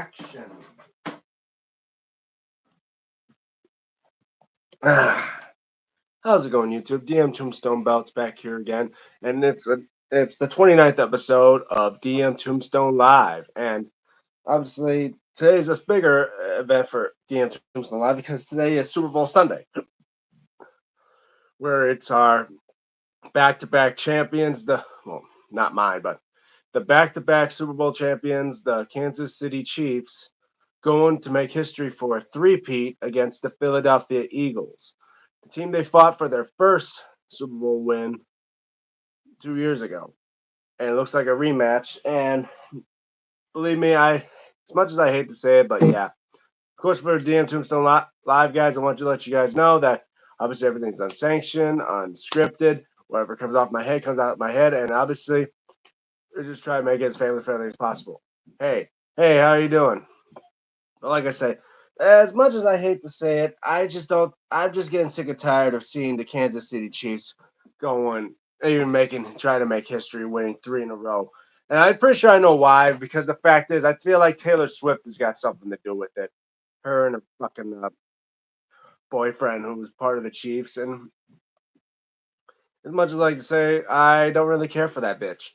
action. How's it going, YouTube? DMTombstone Belts back here again, and it's the 29th episode of DMTombstone Live, and obviously today's a bigger event for DMTombstone Live because today is Super Bowl Sunday, where it's our back-to-back champions. Not mine, but the back-to-back Super Bowl champions, the Kansas City Chiefs, going to make history for a three-peat against the Philadelphia Eagles, the team they fought for their first Super Bowl win 2 years ago. And it looks like a rematch. And believe me, as much as I hate to say it, but yeah, of course, for DM Tombstone Live, guys, I want to let you guys know that obviously everything's unsanctioned, unscripted. Whatever comes off my head comes out of my head, and obviously we're just trying to make it as family friendly as possible. Hey, how are you doing? But like I say, as much as I hate to say it, I just don't. I'm just getting sick and tired of seeing the Kansas City Chiefs going, trying to make history, winning three in a row. And I'm pretty sure I know why. Because the fact is, I feel like Taylor Swift has got something to do with it. Her and her fucking boyfriend, who was part of the Chiefs. And as much as I like to say, I don't really care for that bitch.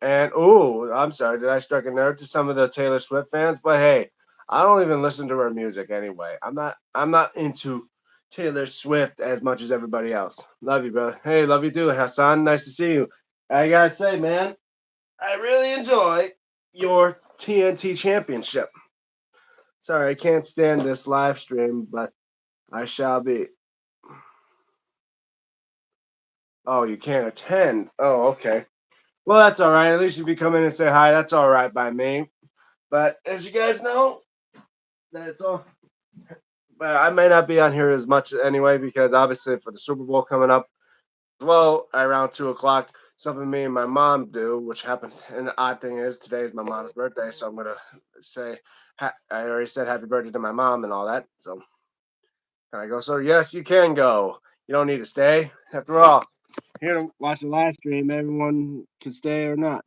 And ooh, I'm sorry, did I strike a nerve to some of the Taylor Swift fans? But hey, I don't even listen to her music anyway. I'm not into Taylor Swift as much as everybody else. Love you, brother. Hey, love you too, Hassan. Nice to see you. I gotta say, man, I really enjoy your TNT championship. Sorry, I can't stand this live stream, but I shall be. Oh, you can't attend. Oh, okay. Well, that's all right. At least if you come in and say hi, that's all right by me. But as you guys know, that's all. But I may not be on here as much anyway because obviously for the Super Bowl coming up, well, around 2 o'clock, something me and my mom do, which happens. And the odd thing is, today is my mom's birthday, so I'm gonna say I already said happy birthday to my mom and all that. So can I go? So yes, you can go. You don't need to stay. After all, here to watch a live stream. Everyone can stay or not.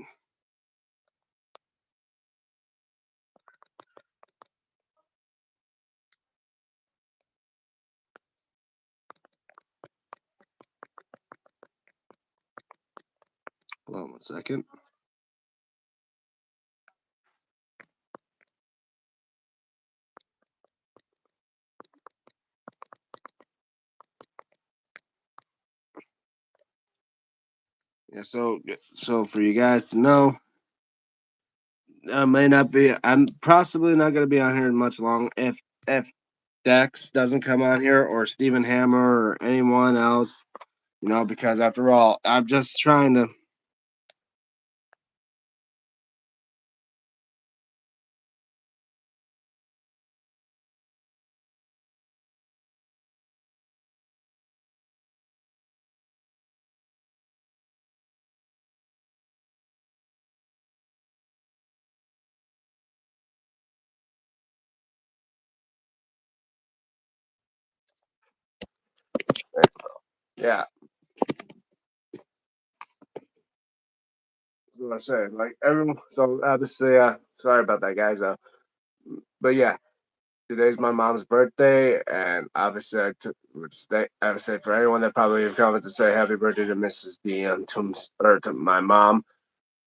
Hold on 1 second. Yeah, so for you guys to know, I may not be. I'm possibly not going to be on here much long if Dex doesn't come on here or Stephen Hammer or anyone else. Because after all, I'm just trying to. Yeah, that's what I said. Like everyone. So obviously, sorry about that, guys. But yeah, today's my mom's birthday, and obviously I would say for anyone that probably have come to say happy birthday to Mrs. D and or to my mom,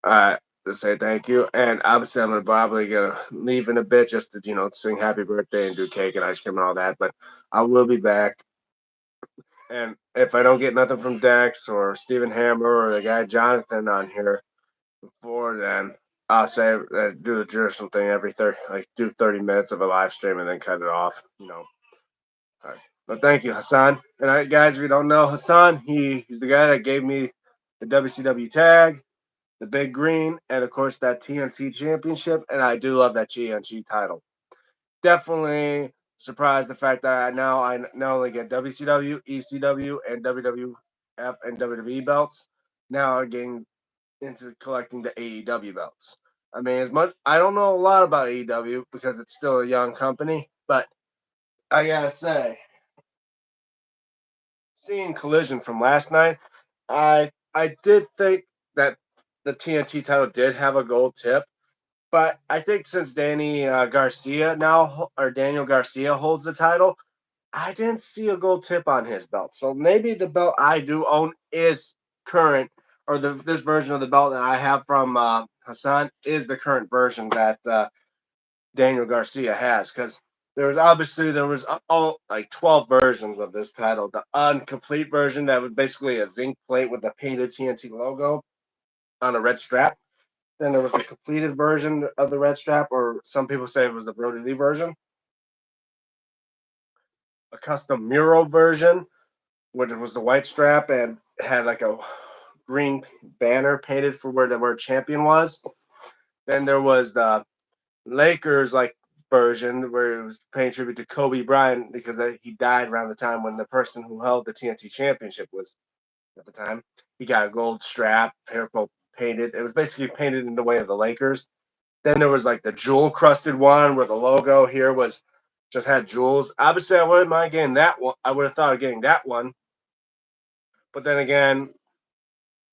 to say thank you. And obviously, I'm probably gonna leave in a bit just to sing happy birthday and do cake and ice cream and all that. But I will be back. And if I don't get nothing from Dex or Stephen Hammer or the guy Jonathan on here before then, I'll say do the traditional thing every 30, like do 30 minutes of a live stream and then cut it off. All right. But thank you, Hassan. And guys, if you don't know Hassan, he's the guy that gave me the WCW tag, the big green, and of course that TNT championship. And I do love that GNG title. Definitely surprised the fact that I not only get WCW, ECW, and WWF and WWE belts. Now I'm getting into collecting the AEW belts. I mean, as much I don't know a lot about AEW because it's still a young company, but I gotta say, seeing Collision from last night, I did think that the TNT title did have a gold tip, But I think since Danny Garcia or Daniel Garcia holds the title, I didn't see a gold tip on his belt. So maybe the belt I do own is current, or this version of the belt that I have from Hassan is the current version that Daniel Garcia has. Because there was all like 12 versions of this title. The incomplete version that was basically a zinc plate with the painted TNT logo on a red strap. Then there was the completed version of the red strap, or some people say it was the Brody Lee version. A custom mural version, which was the white strap and had like a green banner painted for where the word champion was. Then there was the Lakers like version where it was paying tribute to Kobe Bryant because he died around the time when the person who held the TNT championship was at the time. He got a gold strap, purple painted. It was basically painted in the way of the Lakers. Then there was like the jewel crusted one where the logo here was just had jewels. Obviously, I wouldn't mind getting that one. I would have thought of getting that one. But then again,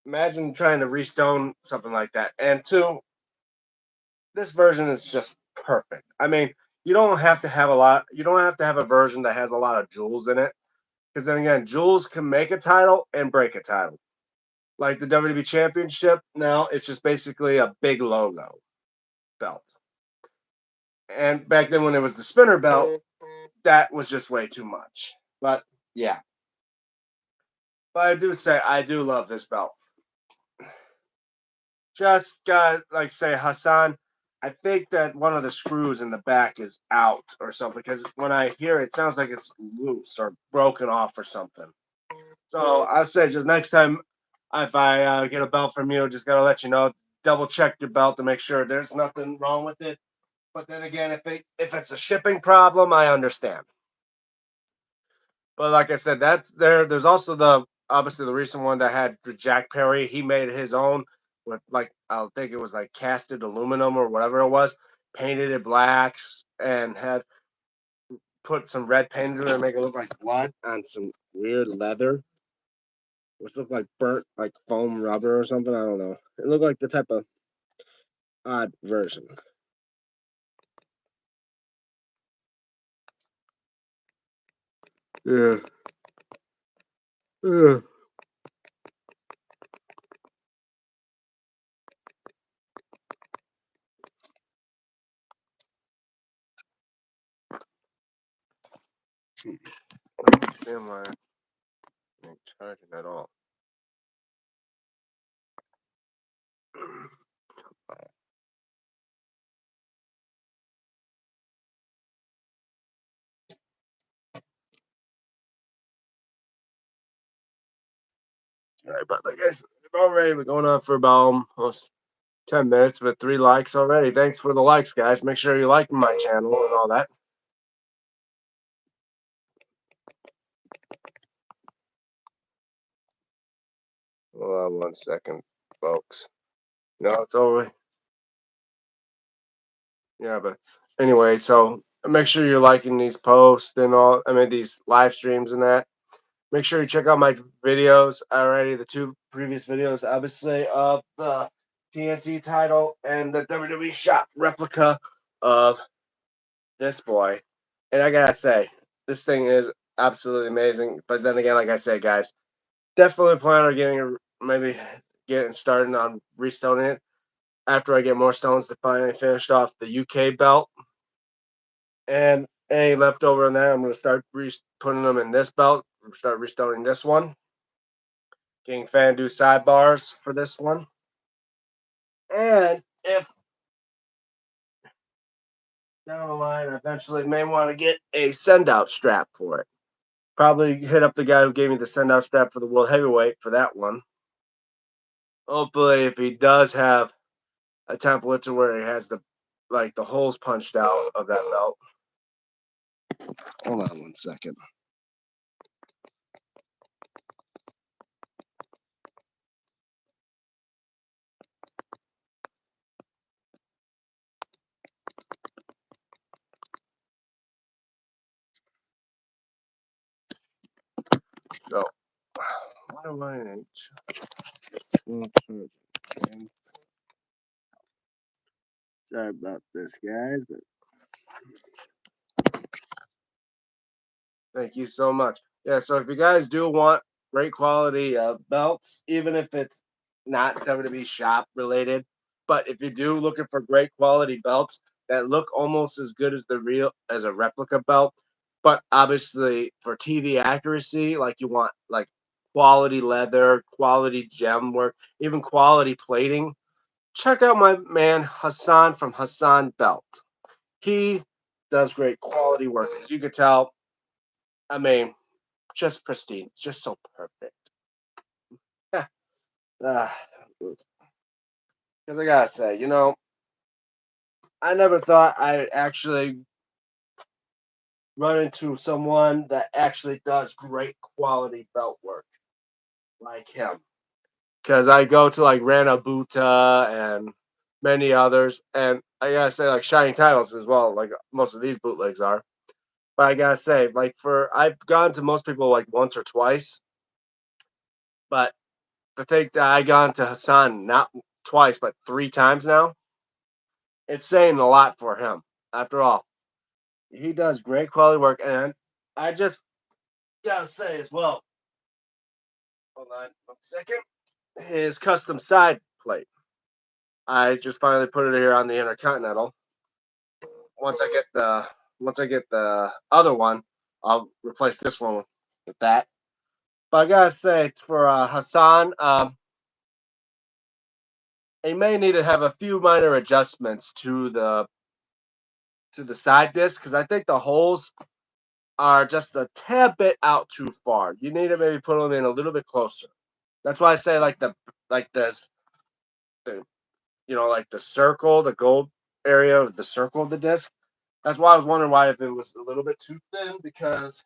imagine trying to restone something like that. And two, this version is just perfect. I mean, you don't have to have a lot. You don't have to have a version that has a lot of jewels in it, because then again, jewels can make a title and break a title. Like the WWE Championship, now it's just basically a big logo belt. And back then, when it was the spinner belt, that was just way too much. But yeah, but I do say I do love this belt. Just got like say Hassan. I think that one of the screws in the back is out or something because when I hear it, it sounds like it's loose or broken off or something. So I say just next time if I get a belt from you, just gotta let you know, double check your belt to make sure there's nothing wrong with it. But then again, if it's a shipping problem, I understand. But like I said, that's there. There's also the obviously the recent one that had Jack Perry. He made his own with like I think it was like casted aluminum or whatever it was, painted it black and had put some red paint in it to make it look like blood on some weird leather, which looked like burnt like foam rubber or something. I don't know. It looked like the type of odd version. Yeah. Yeah. I don't understand why I ain't charging at all. All right, but like I said, already we're going on for about almost 10 minutes, but 3 likes already. Thanks for the likes, guys. Make sure you like my channel and all that. Hold on 1 second, folks. No, it's over. Yeah, but anyway, so make sure you're liking these posts and all. I mean, these live streams and that. Make sure you check out my videos already. The two previous videos, obviously, of the TNT title and the WWE shop replica of this boy. And I gotta say, this thing is absolutely amazing. But then again, like I said, guys, definitely plan on maybe getting started on restoning it after I get more stones to finally finish off the UK belt. And any left over in that, I'm gonna start putting them in this belt. Start restoring this one. Getting FanDu sidebars for this one. And if down the line, I eventually may want to get a send out strap for it. Probably hit up the guy who gave me the send out strap for the World Heavyweight for that one. Hopefully, if he does have a template to where he has the holes punched out of that belt. Hold on 1 second. So, what do I need? Sorry about this, guys, but thank you so much. Yeah, so if you guys do want great quality belts, even if it's not going to be shop related, but if you do looking for great quality belts that look almost as good as the real as a replica belt, but obviously for TV accuracy, like you want like quality leather, quality gem work, even quality plating, check out my man Hassan from Hassan Belt. He does great quality work. As you could tell, I mean, just pristine, just so perfect. Because I gotta say, I never thought I'd actually run into someone that actually does great quality belt work like him. Because I go to like Rana Buta and many others, and I gotta say, like Shining Titles as well, like most of these bootlegs are. But I gotta say, like I've gone to most people like once or twice, but the thing that I gone to Hassan not twice but three times now, it's saying a lot for him. After all, he does great quality work, and I just gotta say as well. Hold on 1 second. His custom side plate. I just finally put it here on the Intercontinental. Once I get the other one, I'll replace this one with that. But I gotta say, for Hassan, he may need to have a few minor adjustments to the side disc because I think the holes are just a tad bit out too far. You need to maybe put them in a little bit closer. That's why I say like this the like the circle, the gold area of the circle of the disc. That's why I was wondering why if it was a little bit too thin because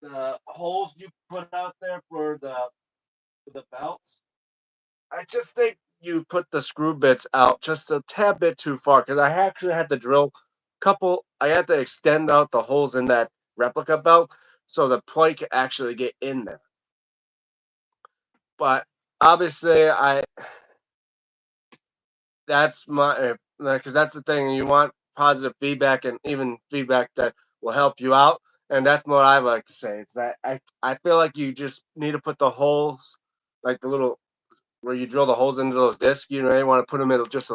the holes you put out there for the belts, I just think you put the screw bits out just a tad bit too far because I actually had to drill couple. I had to extend out the holes in that replica belt so the plate could actually get in there. But obviously, I that's my because that's the thing. You want positive feedback and even feedback that will help you out. And that's what I like to say. It's that I feel like you just need to put the holes, like the little where you drill the holes into those discs. You want to put them in just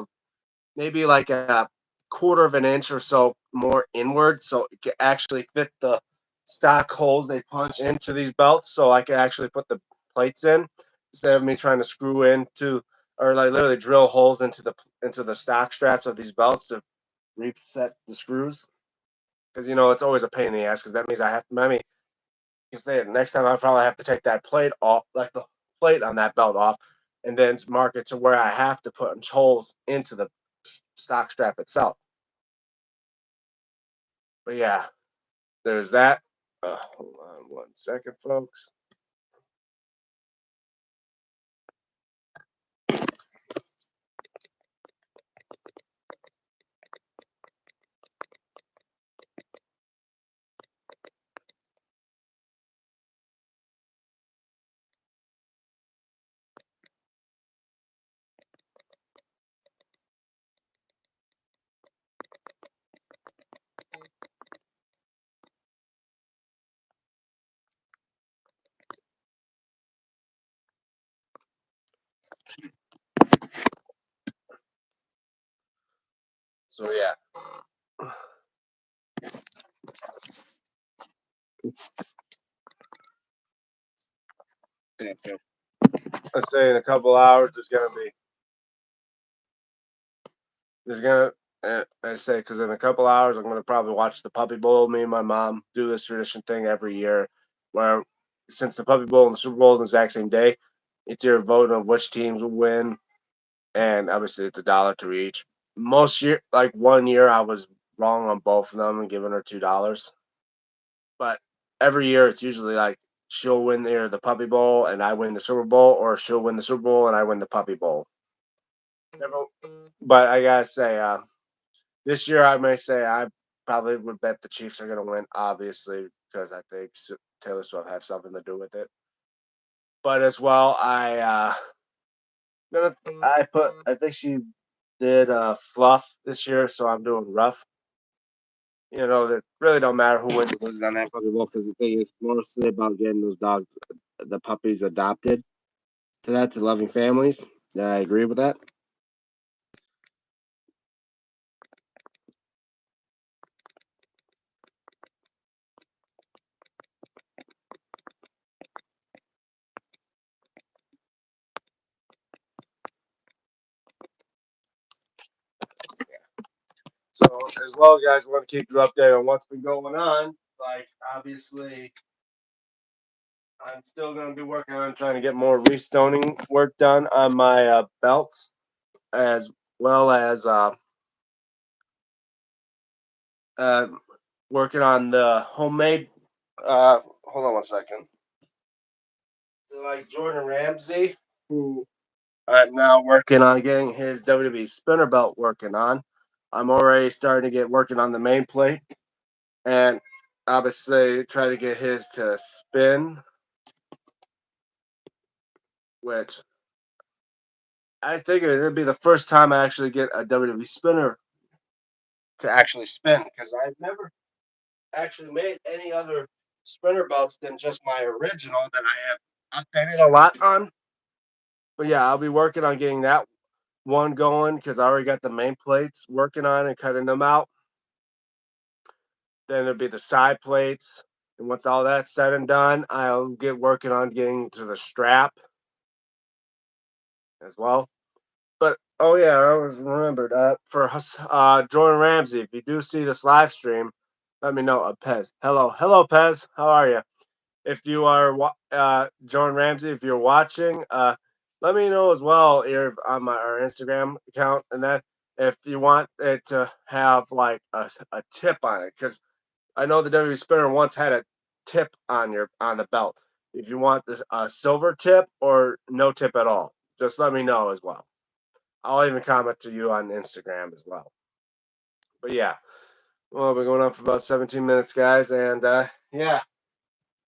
maybe like a quarter of an inch or so more inward, so it can actually fit the stock holes they punch into these belts. So I can actually put the plates in instead of me trying to screw into or like literally drill holes into the stock straps of these belts to reset the screws. Because it's always a pain in the ass. Because that means I have to. I mean, you say next time I probably have to take that plate off, like the plate on that belt off, and then mark it to where I have to put holes into the stock strap itself. But yeah, there's that. Hold on 1 second, folks. So yeah, let's say in a couple hours there's gonna I say because in a couple hours I'm gonna probably watch the Puppy Bowl. Me and my mom do this tradition thing every year, where since the Puppy Bowl and the Super Bowl are the exact same day, it's your vote on which teams will win, and obviously it's $1 to each. Most year, like 1 year, I was wrong on both of them and giving her $2. But every year it's usually like she'll win either the Puppy Bowl and I win the Super Bowl, or she'll win the Super Bowl and I win the Puppy Bowl. But I gotta say, this year I may say I probably would bet the Chiefs are gonna win, obviously, because I think Taylor Swift has something to do with it. But as well, I think she did fluff this year, so I'm doing rough. That really don't matter who wins or loses on that puppy bowl because the thing is mostly about getting those dogs, the puppies adopted to loving families. Yeah, I agree with that. So as well, guys, want to keep you updated on what's been going on. Like obviously, I'm still going to be working on trying to get more restoning work done on my belts, as well as uh, working on the homemade. Hold on one second. Like Jordan Ramsey, who I'm now working on getting his WWE spinner belt working on. I'm already starting to get working on the main plate, and obviously try to get his to spin, which I think it'd be the first time I actually get a WWE spinner to actually spin because I've never actually made any other spinner belts than just my original that I have updated a lot on. But yeah, I'll be working on getting that one going because I already got the main plates working on and cutting them out. Then it'll be the side plates. And once all that's said and done, I'll get working on getting to the strap as well. But oh yeah, I was remembered for Jordan Ramsey. If you do see this live stream, let me know. Pez, hello, Pez. How are you? If you are Jordan Ramsey, if you're watching, let me know as well here on our Instagram account, and that if you want it to have like a tip on it, because I know the WWE spinner once had a tip on the belt. If you want this a silver tip or no tip at all, just let me know as well. I'll even comment to you on Instagram as well. But yeah, well, we're going on for about 17 minutes, guys, and yeah,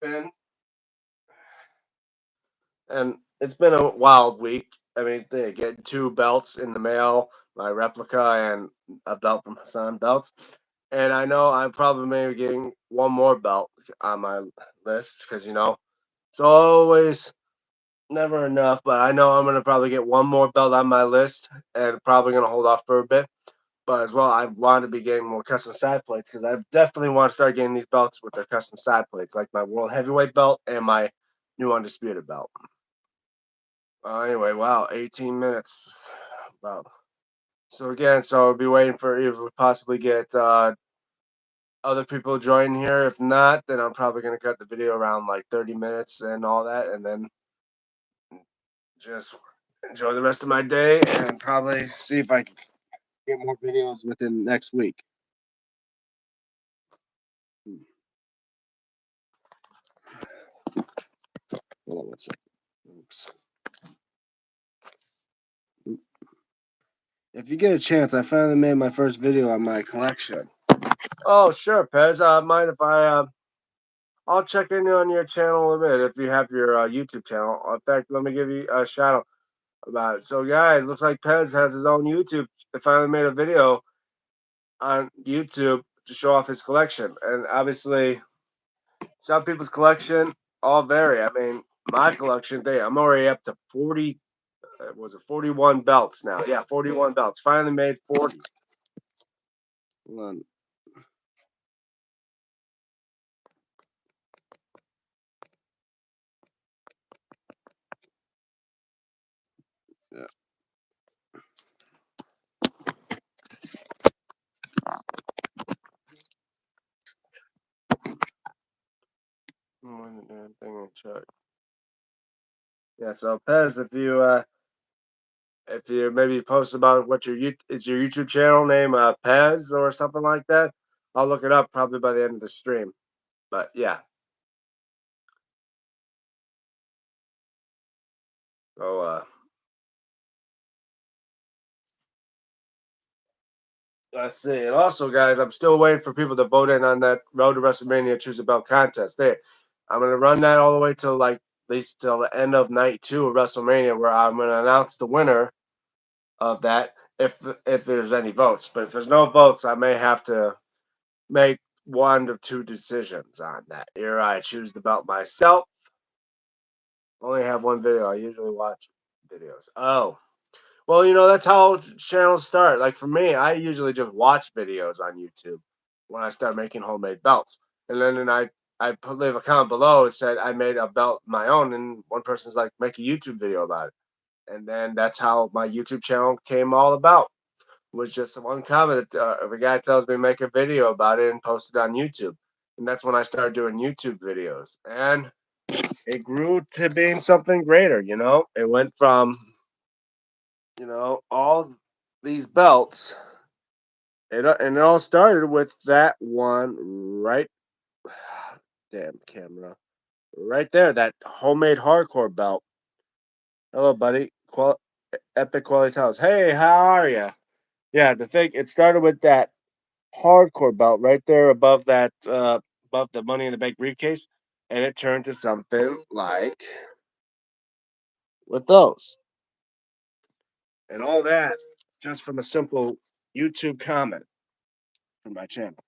been and it's been a wild week. I mean, they get two belts in the mail, my replica and a belt from Hassan Belts. And I know I'm probably maybe getting one more belt on my list because, it's always never enough. But I know I'm going to probably get one more belt on my list and probably going to hold off for a bit. But as well, I want to be getting more custom side plates because I definitely want to start getting these belts with their custom side plates, like my World Heavyweight belt and my new Undisputed belt. Anyway, wow, 18 minutes. Wow. So again, so I'll be waiting for if we possibly get other people join here. If not, then I'm probably gonna cut the video around like 30 minutes and all that, and then just enjoy the rest of my day and probably see if I can get more videos within next week. Hold on one second. Oops. If you get a chance, I finally made my first video on my collection. Oh, sure, Pez. Mind if I'll check in on your channel a bit if you have your YouTube channel. In fact, let me give you a shout out about it. So, guys, looks like Pez has his own YouTube. They finally made a video on YouTube to show off his collection. And obviously, some people's collection all vary. I mean, my collection, I'm already up to 40. Was it 41 belts now? Yeah, 41 belts. Finally made 40. Hold on. Yeah. One damn thing in check. Yeah, so Pez, if you maybe post about what is your YouTube channel name, Pez or something like that, I'll look it up probably by the end of the stream. But yeah, so let's see. And also, guys, I'm still waiting for people to vote in on that Road to WrestleMania Choose a Belt contest. I'm gonna run that all the way till like at least till the end of night 2 of WrestleMania, where I'm gonna announce the winner of that. if there's any votes. But if there's no votes, I may have to make one of two decisions on that. Either I choose the belt myself. Only have one video. I usually watch videos. Oh, well, that's how channels start. Like for me, I usually just watch videos on YouTube when I start making homemade belts, and then leave a comment below. It said I made a belt my own, and one person's like, make a YouTube video about it, and then that's how my YouTube channel came all about. Was just one comment. A guy tells me to make a video about it and post it on YouTube, and that's when I started doing YouTube videos, and it grew to being something greater. It went from all these belts. And it all started with that one right, damn camera, right there, that homemade hardcore belt. Hello, buddy. Epic quality towels. Hey, how are you? Yeah, the thing, it started with that hardcore belt right there above the Money in the Bank briefcase, and it turned to something like with those, and all that just from a simple YouTube comment from my channel.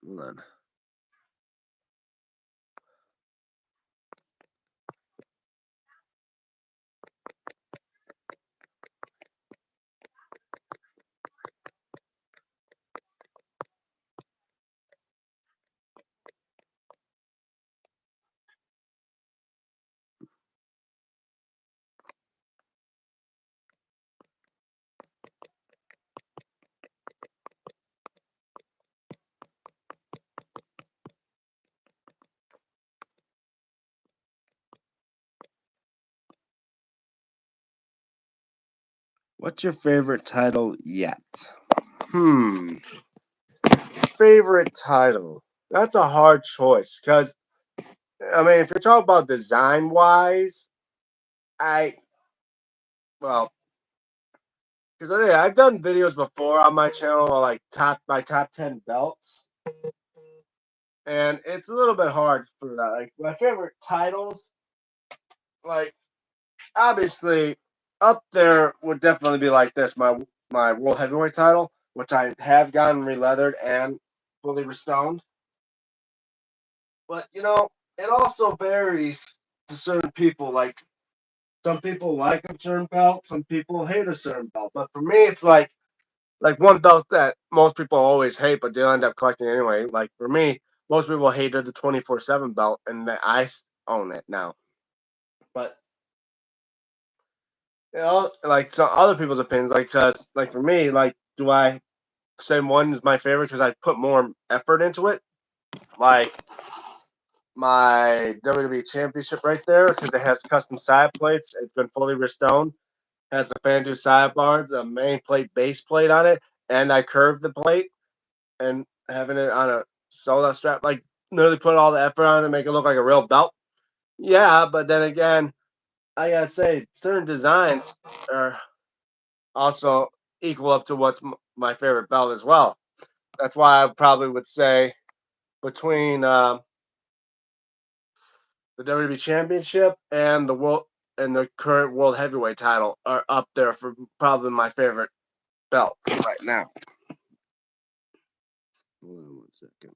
Hold on. What's your favorite title yet? Hmm. Favorite title. That's a hard choice because I mean, if you're talking about design wise, I well, because I've done videos before on my channel on like top 10 belts, and it's a little bit hard for that. Like my favorite titles, like obviously up there would definitely be like this my world heavyweight title, which I have gotten re-leathered and fully restoned. But it also varies to certain people. Like some people like a certain belt, some people hate a certain belt. But for me, it's like one belt that most people always hate, but they end up collecting anyway. Like for me, most people hated the 24/7 belt, and own it now. But like some other people's opinions, like because like for me, like do I say one is my favorite because I put more effort into it? Like my WWE Championship right there because it has custom side plates. It's been fully restoned. Has the Fandu sidebars, a main plate, base plate on it, and I curved the plate and having it on a sold out strap. Like literally put all the effort on it to make it look like a real belt. Yeah, but then again, I gotta say certain designs are also equal up to what's my favorite belt as well. That's why I probably would say between the WWE Championship and the current World Heavyweight title are up there for probably my favorite belts right now. Hold on 1 second.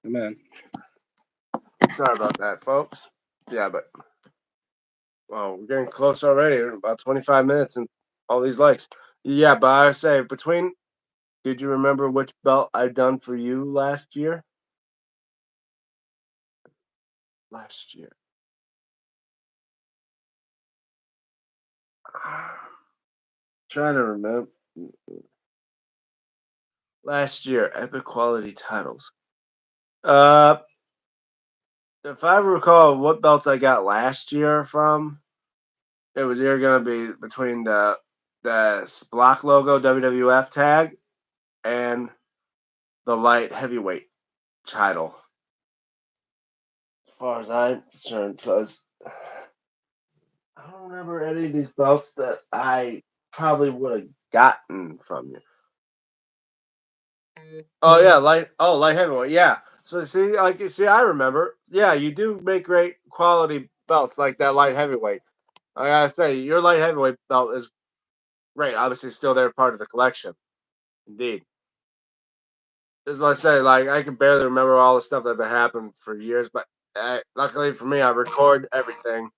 Man, sorry about that, folks. Yeah, but well, we're getting close already. About 25 minutes and all these likes. Yeah, but I say between. Did you remember which belt I done for you last year? Last year. Trying to remember. Last year, epic quality titles. Uh, if I recall what belts I got last year from, it was either gonna be between the the block logo WWF tag and the light heavyweight title. As far as I'm concerned, because I don't remember any of these belts that I probably would have gotten from you. Oh yeah, light heavyweight. Yeah. So see, like you see, I remember. Yeah, you do make great quality belts like that light heavyweight. I gotta say, your light heavyweight belt is great. Obviously, still there, part of the collection. Indeed. That's what I say. Like I can barely remember all the stuff that happened for years, but luckily for me, I record everything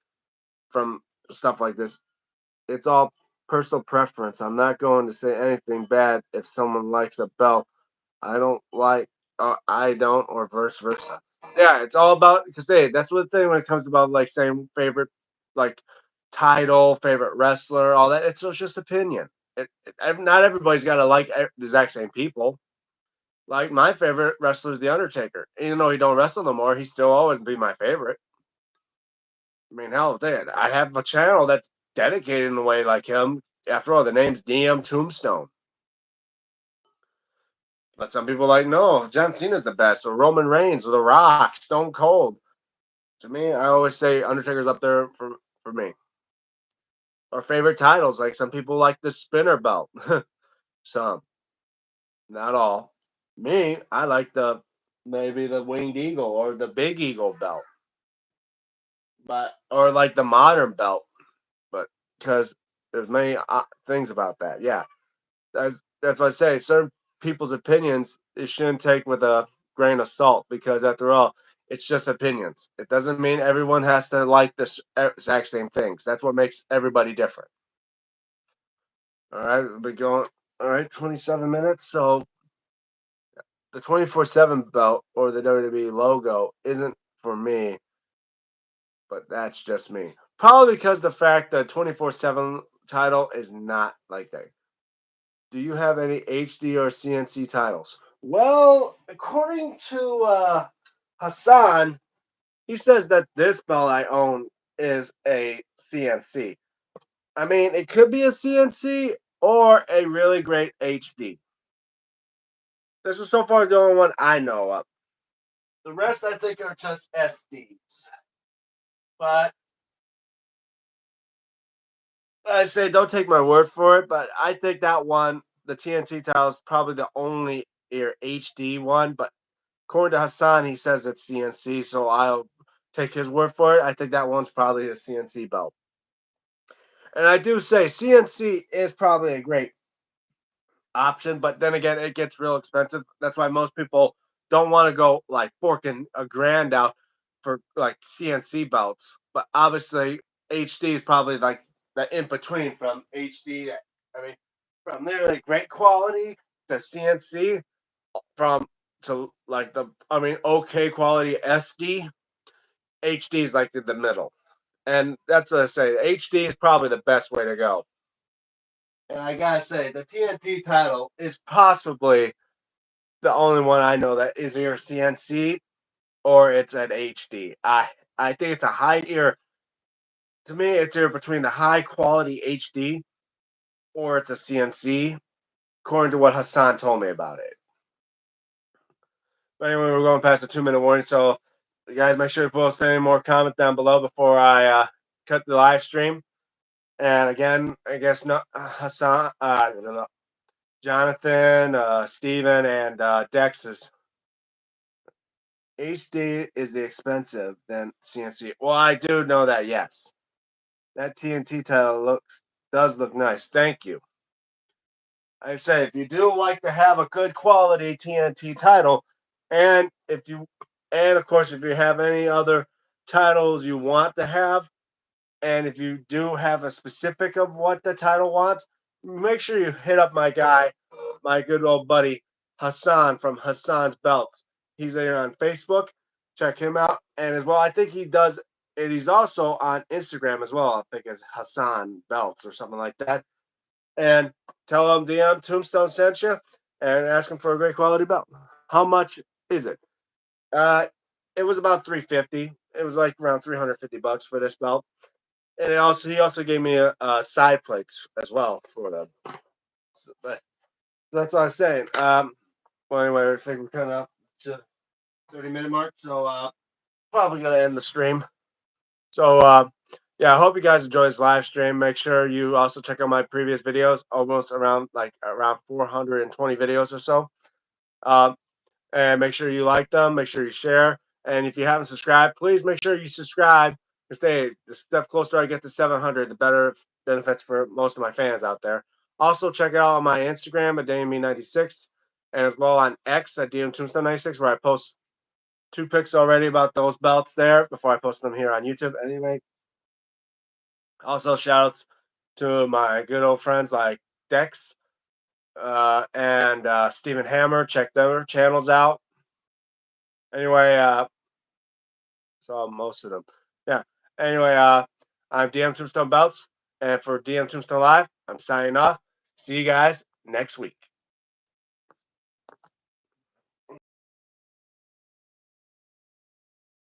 from stuff like this. It's all personal preference. I'm not going to say anything bad if someone likes a belt I don't like, I don't, or vice versa. Yeah, it's all about because hey, that's what the thing when it comes about like saying favorite, like title, favorite wrestler, all that. It's just opinion. Not everybody's got to like the exact same people. Like my favorite wrestler is the Undertaker. Even though he don't wrestle no more, he still always be my favorite. I mean, hell, I have a channel that's dedicated in a way like him. After all, the name's DMTombstone. But some people are like, no, John Cena's the best, or Roman Reigns, or The Rock, Stone Cold. To me, I always say Undertaker's up there for me. Or favorite titles, like some people like the spinner belt. Some, not all. Me, I like the maybe the winged eagle or the big eagle belt, but or like the modern belt. But because there's many things about that. Yeah, that's what I say. Certain people's opinions you shouldn't take with a grain of salt because after all, it's just opinions. It doesn't mean everyone has to like the exact same things. That's what makes everybody different. All right, we'll be going. All right, 27 minutes. So the 24/7 belt or the WWE logo isn't for me, but that's just me. Probably because the fact that 24/7 title is not like that. Do you have any HD or CNC titles? Well, according to Hassan, he says that this belt I own is a CNC. I mean, it could be a CNC or a really great HD. This is so far the only one I know of. The rest I think are just SDs. But I say don't take my word for it, but I think that one, the TNT title, is probably the only HD one. But according to Hassan, he says it's CNC, so I'll take his word for it. I think that one's probably a CNC belt. And I do say CNC is probably a great option, but then again, it gets real expensive. That's why most people don't want to go like forking a grand out for like CNC belts. But obviously, HD is probably like the in between from HD. I mean, from there, like great quality to CNC, from to like okay quality SD. HD is like in the middle, and that's what I say. HD is probably the best way to go. And I gotta say, the TNT title is possibly the only one I know that is either CNC or it's an HD. I think it's a high ear. To me, it's either between the high quality HD or it's a CNC, according to what Hassan told me about it. But anyway, we're going past the 2 minute warning, so you guys make sure to post any more comments down below before I cut the live stream. And again, I guess not Hassan, Jonathan, Steven, and Dex is HD is the expensive than CNC. Well, I do know that. Yes, that TNT title does look nice. Thank you. I say if you do like to have a good quality TNT title, and if you, and of course, if you have any other titles you want to have, and if you do have a specific of what the title wants, make sure you hit up my guy, my good old buddy Hassan from Hassan's Belts. He's there on Facebook. Check him out. And as well, I think he does, and he's also on Instagram as well. I think it's Hassan Belts or something like that. And tell him DM Tombstone sent you and ask him for a great quality belt. How much is it? Uh, it was about 350. It was like around 350 bucks for this belt. And he also gave me a side plates as well for them. But that's what I was saying. Well, anyway, I think we're kind of up to 30-minute mark, so probably gonna end the stream. So yeah, I hope you guys enjoy this live stream. Make sure you also check out my previous videos, almost around 420 videos or so. Um, and make sure you like them. Make sure you share. And if you haven't subscribed, please make sure you subscribe. Because the step closer I get to 700, the better benefits for most of my fans out there. Also, check it out on my Instagram at DME96, and as well on X at DMTombstone96, where I post 2 pics already about those belts there before I post them here on YouTube. Anyway, also shoutouts to my good old friends like Dex and Stephen Hammer. Check their channels out. Anyway, saw most of them. Yeah. Anyway, I'm DM Tombstone Belts, and for DM Tombstone Live, I'm signing off. See you guys next week.